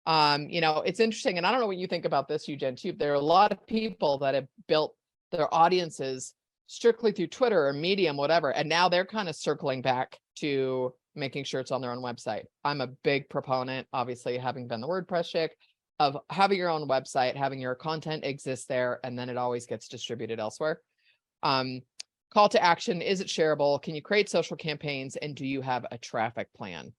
It's interesting. And I don't know what you think about this, Eugen, too. There are a lot of people that have built their audiences strictly through Twitter or Medium, whatever. And now they're kind of circling back to making sure it's on their own website. I'm a big proponent, obviously, having been the WordPress chick, of having your own website, having your content exist there, and then it always gets distributed elsewhere. Call to action, is it shareable? Can you create social campaigns? And do you have a traffic plan?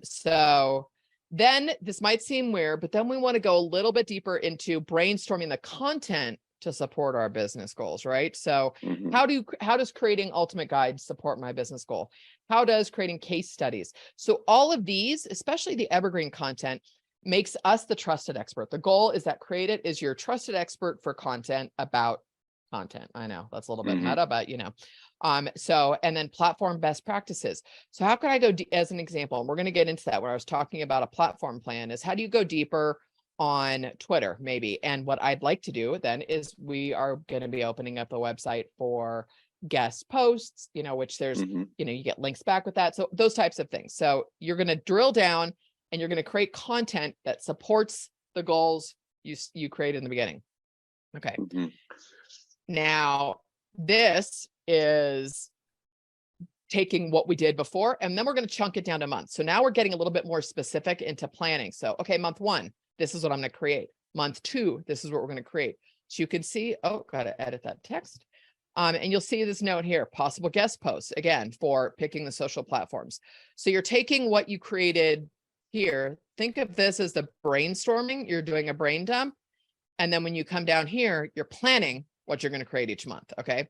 So then this might seem weird, but then we want to go a little bit deeper into brainstorming the content to support our business goals, right? So how does creating ultimate guide support my business goal? How does creating case studies? So all of these, especially the evergreen content, makes us the trusted expert. The goal is that Create It is your trusted expert for content about content. I know that's a little bit meta, but and then platform best practices. So how can I go as an example? And we're going to get into that when I was talking about a platform plan, is how do you go deeper on Twitter, maybe? And what I'd like to do then is we are going to be opening up a website for guest posts, which there's, you get links back with that. So those types of things. So you're going to drill down and you're going to create content that supports the goals you created in the beginning. Okay. Now, this is taking what we did before, and then we're going to chunk it down to months. So now we're getting a little bit more specific into planning. So, okay, month 1, this is what I'm going to create. Month 2, this is what we're going to create. So you can see, got to edit that text. And you'll see this note here, possible guest posts, again, for picking the social platforms. So you're taking what you created here. Think of this as the brainstorming. You're doing a brain dump. And then when you come down here, you're planning what you're going to create each month. Okay.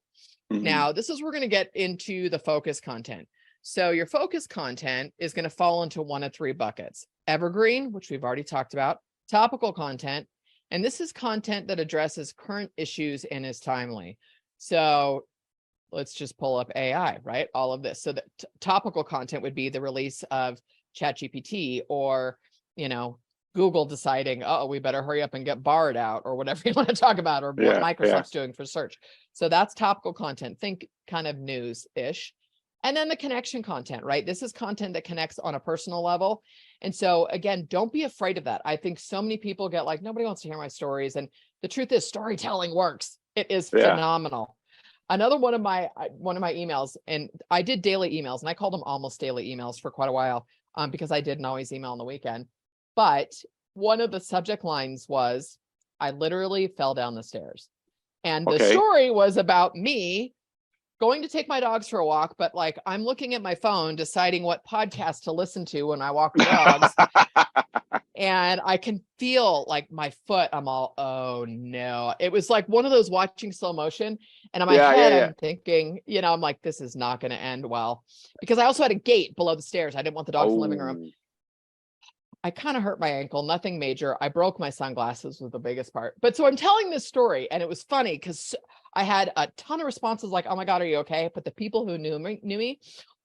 Now, this is where we're going to get into the focus content. So your focus content is going to fall into one of 3 buckets: evergreen, which we've already talked about, topical content, and this is content that addresses current issues and is timely. So let's just pull up AI, right? All of this. So the topical content would be the release of ChatGPT, or, Google deciding, we better hurry up and get Bard out, or whatever you want to talk about, or what Microsoft's doing for search. So that's topical content. Think kind of news-ish. And then the connection content, right? This is content that connects on a personal level. And so again, don't be afraid of that. I think so many people get like, nobody wants to hear my stories. And the truth is, storytelling works. It is phenomenal. Another one of my emails, and I did daily emails, and I called them almost daily emails for quite a while, because I didn't always email on the weekend. But one of the subject lines was, I literally fell down the stairs. And the story was about me going to take my dogs for a walk, but like I'm looking at my phone, deciding what podcast to listen to when I walk the dogs. And I can feel like my foot, I'm all, oh no. It was like one of those watching slow motion. And in my head, I'm thinking, I'm like, this is not going to end well. Because I also had a gate below the stairs. I didn't want the dogs in the living room. I kind of hurt my ankle, nothing major. I broke my sunglasses was the biggest part. But so I'm telling this story, and it was funny because I had a ton of responses like, oh my God, are you okay? But the people who knew me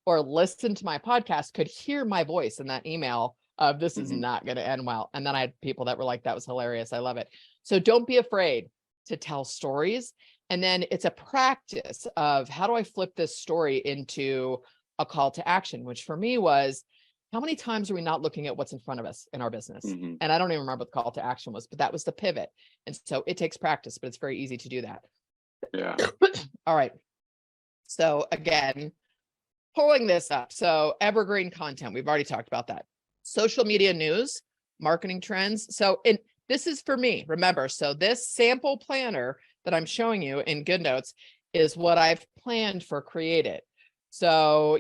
or listened to my podcast could hear my voice in that email of, this is not going to end well. And then I had people that were like, that was hilarious. I love it. So don't be afraid to tell stories. And then it's a practice of, how do I flip this story into a call to action, which for me was, how many times are we not looking at what's in front of us in our business? And I don't even remember what the call to action was, but that was the pivot. And so it takes practice, but it's very easy to do that. Yeah. All right. So again, pulling this up. So evergreen content, we've already talked about that. Social media news, marketing trends. So this is for me, remember, so this sample planner that I'm showing you in GoodNotes is what I've planned for Create It. So,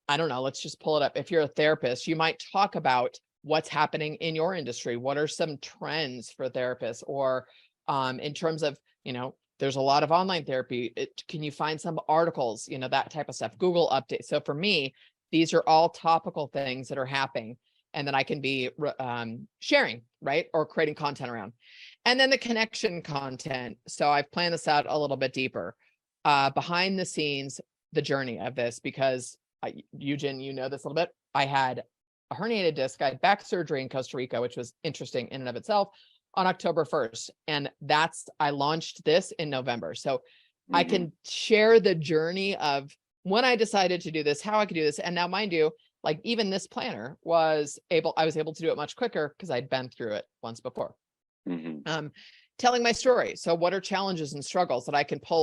I don't know, let's just pull it up. If you're a therapist, you might talk about what's happening in your industry. What are some trends for therapists? Or in terms of, there's a lot of online therapy. Can you find some articles, that type of stuff, Google updates. So for me, these are all topical things that are happening and that I can be sharing, right? Or creating content around. And then the connection content. So I've planned this out a little bit deeper, behind the scenes, the journey of this, because Eugen, you know this a little bit. I had a herniated disc. I had back surgery in Costa Rica, which was interesting in and of itself, on October 1st. And I launched this in November. So I can share the journey of when I decided to do this, how I could do this. And now, mind you, Like even this planner I was able to do it much quicker because I'd been through it once before. Mhm. Telling my story. So what are challenges and struggles that I can pull